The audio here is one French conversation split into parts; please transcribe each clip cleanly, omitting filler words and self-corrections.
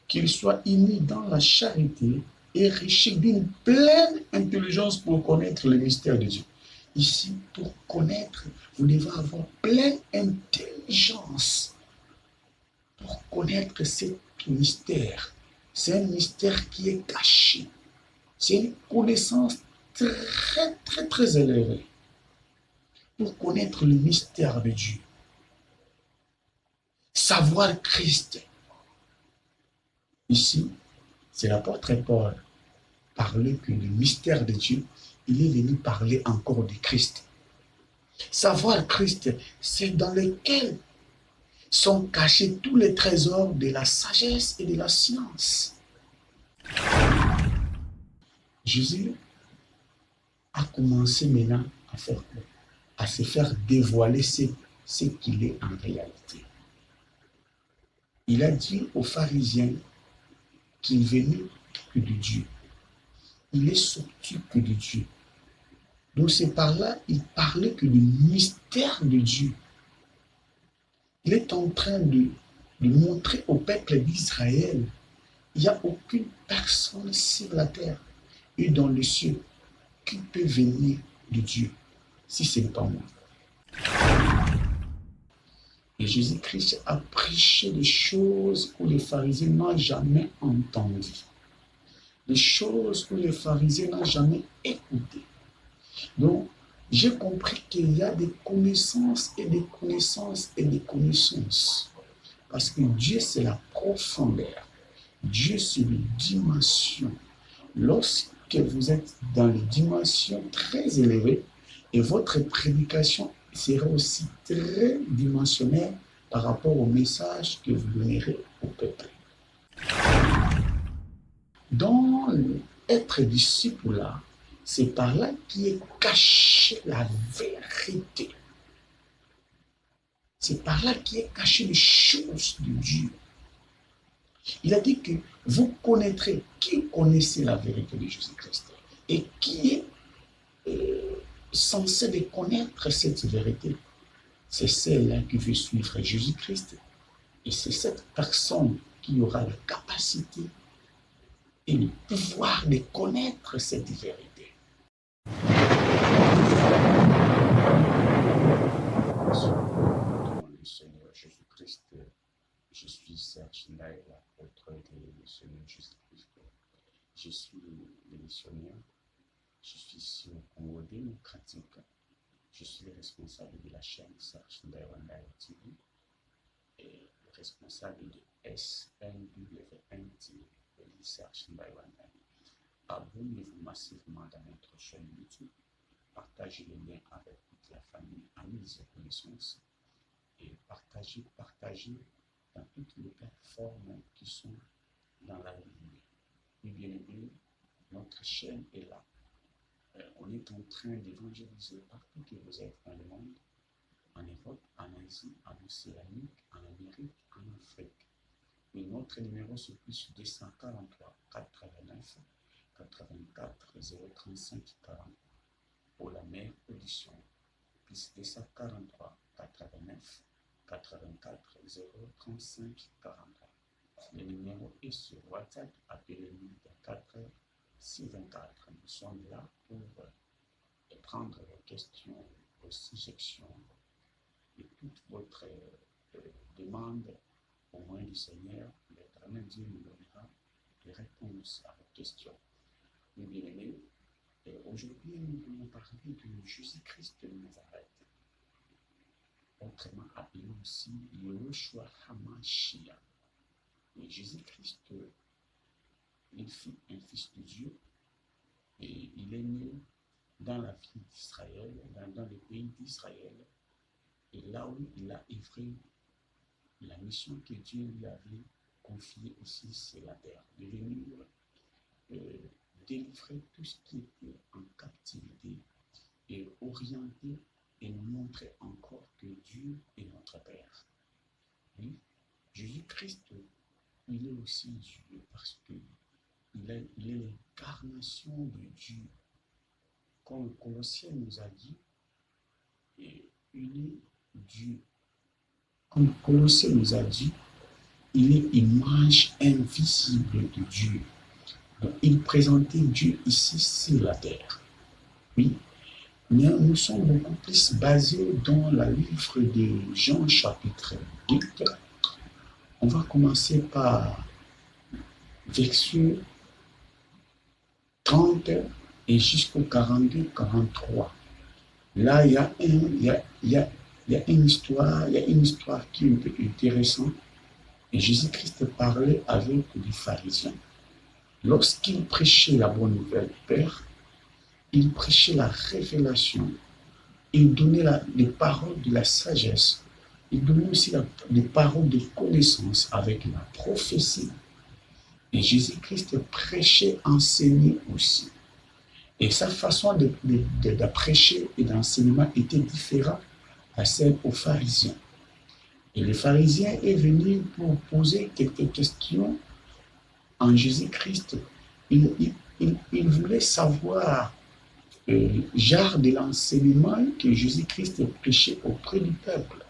qu'il soit uni dans la charité et riche d'une pleine intelligence pour connaître le mystère de Dieu. Ici, pour connaître, vous devez avoir pleine intelligence pour connaître ce mystère. C'est un mystère qui est caché. C'est une connaissance très élevée pour connaître le mystère de Dieu. Savoir Christ. Ici, c'est l'apôtre Paul parlait que le mystère de Dieu, il est venu parler encore de Christ. Savoir Christ, c'est dans lequel sont cachés tous les trésors de la sagesse et de la science. Jésus a commencé maintenant à faire quoi? À se faire dévoiler ce qu'il est en réalité. Il a dit aux pharisiens qu'il venait que de Dieu. Il est sorti que de Dieu. Donc c'est par là, il parlait que du mystère de Dieu. Il est en train de montrer au peuple d'Israël, il n'y a aucune personne sur la terre et dans les cieux qui peut venir de Dieu, si ce n'est pas moi. Et Jésus-Christ a prêché des choses que les pharisiens n'ont jamais entendues. Des choses que les pharisiens n'ont jamais écoutées. Donc, j'ai compris qu'il y a des connaissances et des connaissances et des connaissances. Parce que Dieu, c'est la profondeur. Dieu, c'est les dimensions. Lorsque vous êtes dans les dimensions très élevées, et votre prédication sera aussi très dimensionnelle par rapport au message que vous donnerez au peuple. Dans être disciple là, c'est par là qu'est cachée la vérité. C'est par là qu'est cachée les choses de Dieu. Il a dit que vous connaîtrez, qui connaissait la vérité de Jésus-Christ et qui est censé de connaître cette vérité. C'est celle-là qui veut suivre Jésus-Christ. Et c'est cette personne qui aura la capacité et le pouvoir de connaître cette vérité. Le Seigneur Jésus-Christ, je suis Serge Ndaye, l'apôtre du Seigneur Jésus-Christ. Je suis le missionnaire. Je suis ici au Congo démocratique. Je suis le responsable de la chaîne Serge Ndaye TV et le responsable de SNWN TV, Serge Ndaye. Abonnez-vous massivement dans notre chaîne YouTube. Partagez les liens avec toute la famille, amis et connaissances. Et partagez dans toutes les plateformes qui sont dans la ligne. Et bien aimé, notre chaîne est là. On est en train d'évangéliser partout que vous êtes dans le monde, en Europe, en Asie, en Océanie, en Amérique, en Afrique. Et notre numéro c'est plus 243 89 84 035 40 pour la meilleure audition. Plus 243 89 84 035 40. Le numéro est sur WhatsApp, appelez-nous 24 6 24. Nous sommes là pour prendre vos questions, vos suggestions et toute votre demande au nom du Seigneur. L'éternel Dieu nous donnera des réponses à vos questions. Mes bien-aimés, aujourd'hui nous allons parler de Jésus-Christ de Nazareth, autrement appelé aussi Yehoshua HaMashiach. Et Jésus-Christ, il fut un fils de Dieu et il est né dans la ville d'Israël, dans le pays d'Israël. Et là où il a œuvré, la mission que Dieu lui avait confiée aussi, c'est la terre, de venir délivrer tout ce qui était en captivité et orienter et nous montrer encore que Dieu est notre Père. Oui, Jésus-Christ, il est aussi Dieu parce qu'il est l'incarnation de Dieu. Comme Colossiens nous a dit, et il est Dieu. Comme Colossiens nous a dit, il est image invisible de Dieu. Donc, il présentait Dieu ici sur la terre. Oui, mais nous sommes beaucoup plus basés dans le livre de Jean chapitre 8. On va commencer par verset 30 et jusqu'au 42-43. Là, il y a une histoire qui est un peu intéressante. Et Jésus-Christ parlait avec les pharisiens. Lorsqu'il prêchait la bonne nouvelle du Père, il prêchait la révélation. Il donnait les paroles de la sagesse. Il donnait aussi les paroles de connaissance avec la prophétie. Et Jésus-Christ prêchait, enseignait aussi. Et sa façon de prêcher et d'enseignement était différente à celle aux pharisiens. Et les pharisiens est venu pour poser quelques questions en Jésus-Christ. Il voulait savoir le genre de l'enseignement que Jésus-Christ prêchait auprès du peuple.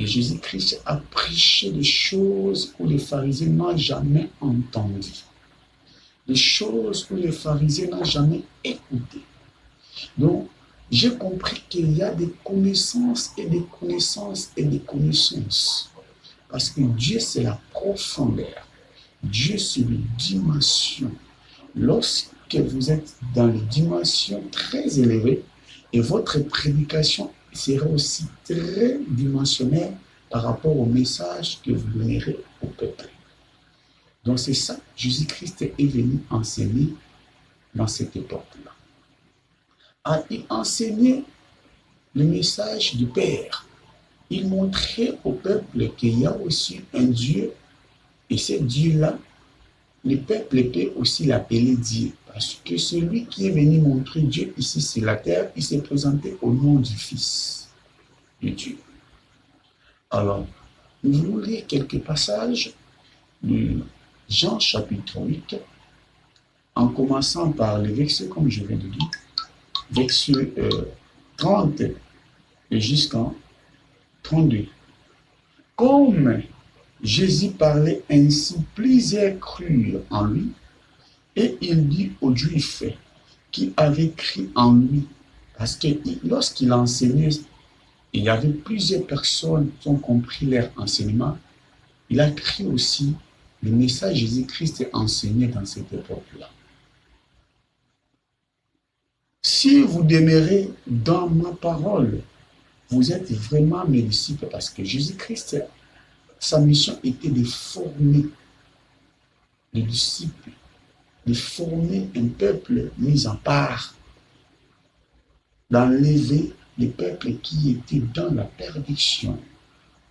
Et Jésus-Christ a prêché des choses que les pharisiens n'ont jamais entendues. Des choses que les pharisiens n'ont jamais écoutées. Donc, j'ai compris qu'il y a des connaissances et des connaissances et des connaissances. Parce que Dieu, c'est la profondeur. Dieu, c'est les dimensions. Lorsque vous êtes dans les dimensions très élevées, et votre prédication sera aussi très dimensionnelle par rapport au message que vous donnerez au peuple. Donc c'est ça, Jésus-Christ est venu enseigner dans cette époque-là. Il enseignait le message du Père. Il montrait au peuple qu'il y a aussi un Dieu, et ce Dieu-là, le peuple peut aussi l'appeler Dieu. Parce que celui qui est venu montrer Dieu ici sur la terre, il s'est présenté au nom du Fils de Dieu. Alors, nous voulons lire quelques passages de Jean chapitre 8, en commençant par le verset, comme je viens de dire, verset 30 et jusqu'en 32. Comme Jésus parlait ainsi, plusieurs crurent en lui, et il dit aux Juifs qui avaient cru en lui, parce que lorsqu'il enseignait, il y avait plusieurs personnes qui ont compris leur enseignement. Il a cru aussi le message de Jésus-Christ enseigné dans cette époque-là. Si vous demeurez dans ma parole, vous êtes vraiment mes disciples, parce que Jésus-Christ, sa mission était de former les disciples, de former un peuple mis en part, d'enlever les peuples qui étaient dans la perdition,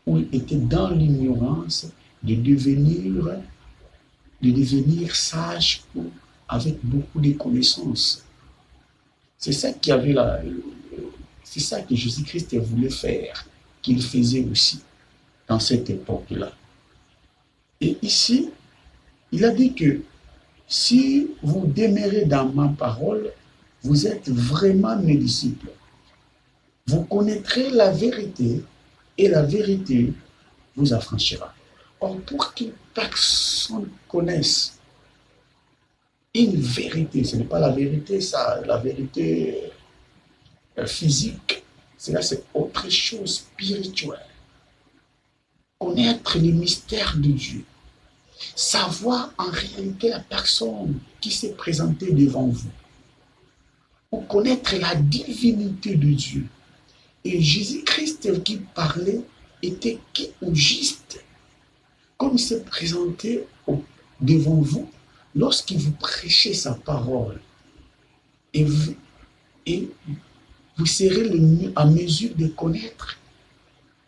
ou étaient dans l'ignorance, de devenir sages avec beaucoup de connaissances. C'est ça c'est ça que Jésus-Christ voulait faire, qu'il faisait aussi dans cette époque-là. Et ici, il a dit que si vous demeurez dans ma parole, vous êtes vraiment mes disciples. Vous connaîtrez la vérité et la vérité vous affranchira. Or, pour qu'une personne connaisse une vérité, ce n'est pas la vérité, ça, la vérité physique, cela c'est autre chose spirituelle. Connaître les mystères de Dieu. Savoir en réalité la personne qui s'est présentée devant vous. Ou connaître la divinité de Dieu. Et Jésus-Christ qui parlait était qui ou juste. Comme il s'est présenté devant vous, lorsqu'il vous prêchait sa parole. Et vous serez à mesure de connaître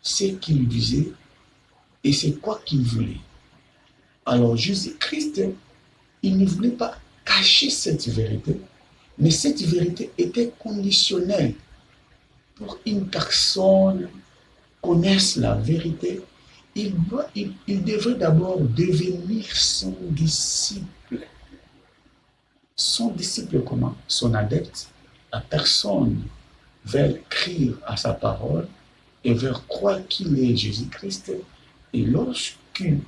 ce qu'il disait et c'est quoi qu'il voulait. Alors Jésus-Christ, il ne voulait pas cacher cette vérité, mais cette vérité était conditionnelle. Pour une personne connaisse la vérité, il devrait d'abord devenir son disciple. Son disciple comment? Son adepte. La personne veut crier à sa parole et veut croire qu'il est Jésus-Christ. Et qu'il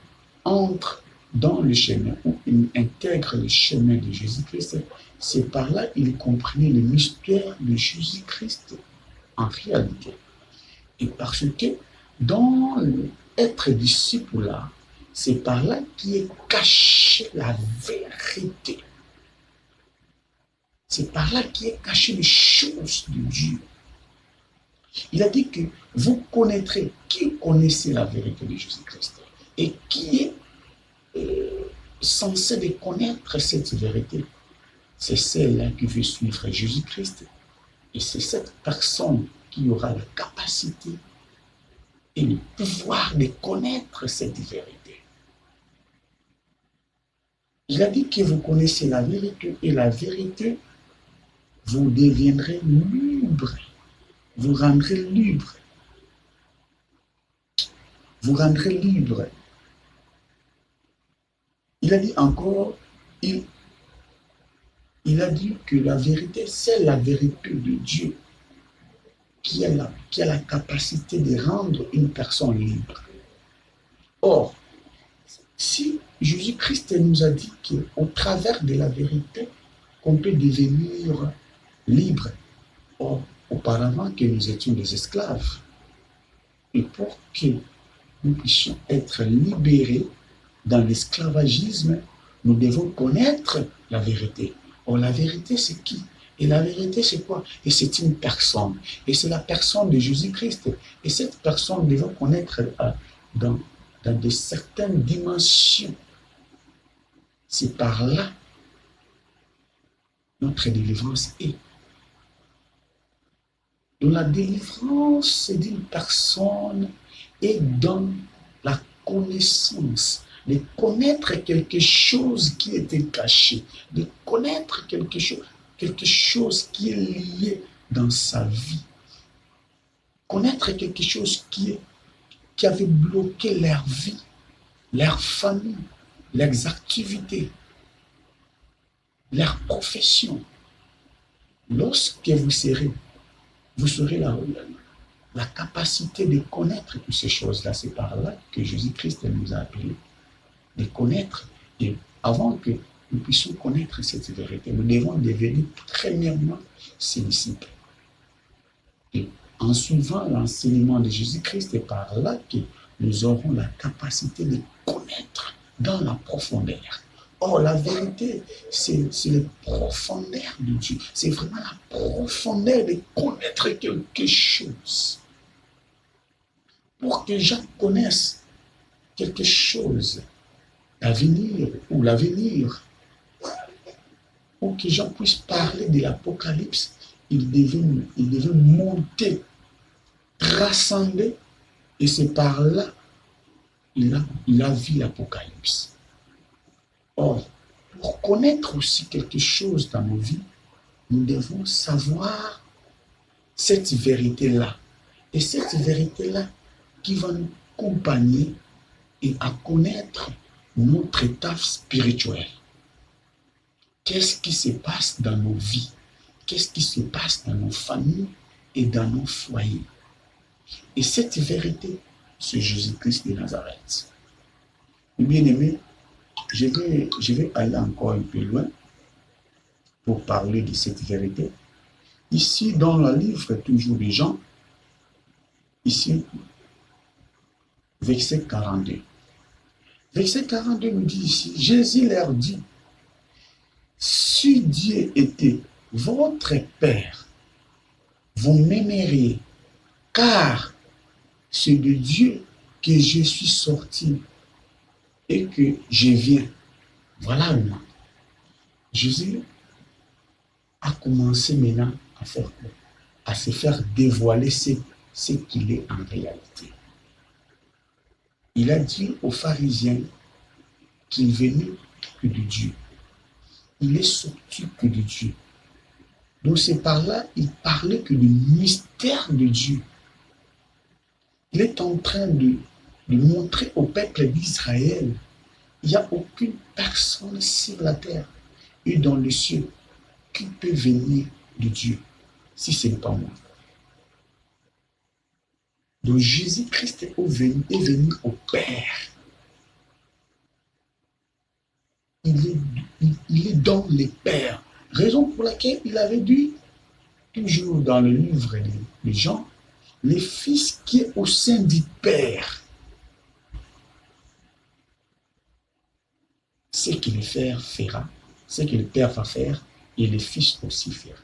entre dans le chemin, ou il intègre le chemin de Jésus-Christ, c'est par là qu'il comprenait le mystère de Jésus-Christ en réalité. Et parce que dans être disciple là, c'est par là qu'est cachée la vérité. C'est par là qu'est cachée les choses de Dieu. Il a dit que vous connaîtrez, qui connaissait la vérité de Jésus-Christ et qui est censé de connaître cette vérité. C'est celle-là qui veut suivre Jésus-Christ. Et c'est cette personne qui aura la capacité et le pouvoir de connaître cette vérité. Il a dit que vous connaissez la vérité et la vérité, vous deviendrez libre. Vous rendrez libre. Vous rendrez libre. Il a dit encore, il a dit que la vérité, c'est la vérité de Dieu qui a la capacité de rendre une personne libre. Or, si Jésus-Christ nous a dit qu'au travers de la vérité, qu'on peut devenir libre. Or, auparavant que nous étions des esclaves. Et pour que nous puissions être libérés dans l'esclavagisme, nous devons connaître la vérité. Or, la vérité, c'est qui? Et la vérité, c'est quoi? Et c'est une personne. Et c'est la personne de Jésus-Christ. Et cette personne, nous devons connaître dans de certaines dimensions. C'est par là notre délivrance est. Donc la délivrance d'une personne est dans la connaissance, de connaître quelque chose qui était caché, de connaître quelque chose qui est lié dans sa vie, connaître quelque chose qui avait bloqué leur vie, leur famille, leurs activités, leur profession. Lorsque vous serez la capacité de connaître toutes ces choses-là. C'est par là que Jésus-Christ nous a appelés de connaître. Et avant que nous puissions connaître cette vérité, nous devons devenir premièrement ses disciples. Et en suivant l'enseignement de Jésus-Christ, c'est par là que nous aurons la capacité de connaître dans la profondeur. Or, la vérité, c'est le profondeur de Dieu. C'est vraiment la profondeur de connaître quelque chose. Pour que Jean connaisse quelque chose, l'avenir, ou que Jean puisse parler de l'Apocalypse, il devait monter, transcender, et c'est par là il a vu l'Apocalypse. Or, pour connaître aussi quelque chose dans nos vies, nous devons savoir cette vérité-là. Et cette vérité-là qui va nous accompagner et à connaître notre état spirituel. Qu'est-ce qui se passe dans nos vies? Qu'est-ce qui se passe dans nos familles et dans nos foyers? Et cette vérité, c'est Jésus-Christ de Nazareth. Bien-aimés, je vais aller encore un peu loin pour parler de cette vérité. Ici, dans le livre toujours de Jean, ici, verset 42. Verset 42 nous dit ici, Jésus leur dit, si Dieu était votre Père, vous m'aimeriez, car c'est de Dieu que je suis sorti et que je viens. Voilà moi. Jésus a commencé maintenant à faire quoi? À se faire dévoiler ce qu'il est en réalité. Il a dit aux pharisiens qu'il venait que de Dieu. Il est sorti que de Dieu. Donc c'est par là, il parlait que du mystère de Dieu. Il est en train de montrer au peuple d'Israël, il n'y a aucune personne sur la terre et dans le ciel qui peut venir de Dieu, si ce n'est pas moi. Donc Jésus-Christ est venu au Père. il est dans les pères. Raison pour laquelle il avait dit, toujours dans le livre de Jean, les fils qui est au sein du Père. Ce que le Père fera, ce que le Père va faire, et le Fils aussi fera.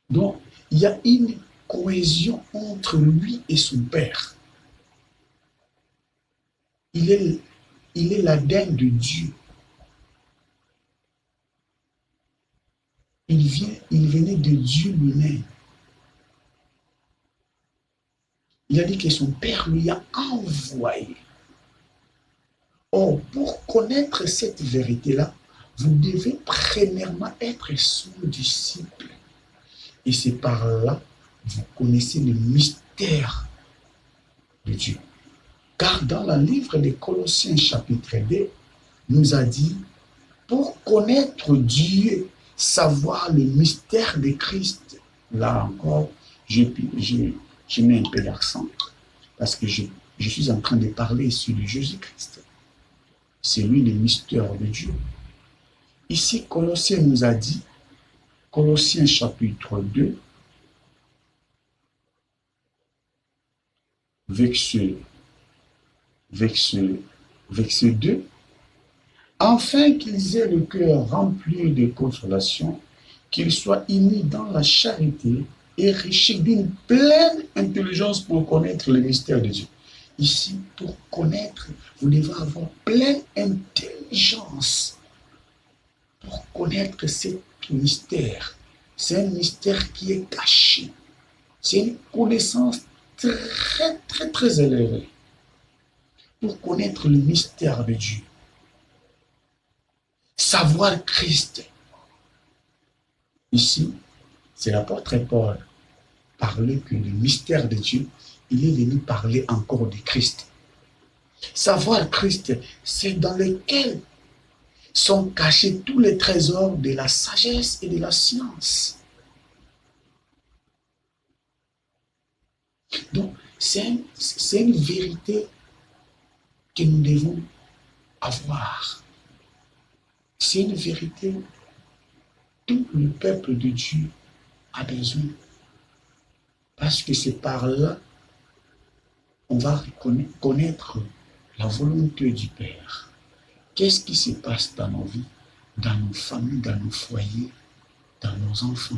Donc, il y a une cohésion entre lui et son Père. Il est l'Adam de Dieu. Il venait de Dieu lui-même. Il a dit que son Père lui a envoyé. Or, pour connaître cette vérité-là, vous devez premièrement être son disciple. Et c'est par là que vous connaissez le mystère de Dieu. Car dans le livre de Colossiens chapitre 2, nous a dit, pour connaître Dieu, savoir le mystère de Christ. Là encore, je mets un peu l'accent parce que je suis en train de parler sur le Jésus-Christ. C'est lui le mystère de Dieu. Ici, Colossiens nous a dit, Colossiens chapitre 2, verset 2, afin qu'ils aient le cœur rempli de consolation, qu'ils soient unis dans la charité et riches d'une pleine intelligence pour connaître le mystère de Dieu. Ici, pour connaître, vous devez avoir pleine intelligence pour connaître ce mystère. C'est un mystère qui est caché. C'est une connaissance très, très, très élevée pour connaître le mystère de Dieu. Savoir Christ. Ici, c'est l'apôtre Paul parlait que le mystère de Dieu, il est venu parler encore de Christ. Savoir Christ, c'est dans lequel sont cachés tous les trésors de la sagesse et de la science. Donc, c'est une vérité que nous devons avoir. C'est une vérité que tout le peuple de Dieu a besoin. Parce que c'est par là qu'on va connaître la volonté du Père. Qu'est-ce qui se passe dans nos vies, dans nos familles, dans nos foyers, dans nos enfants?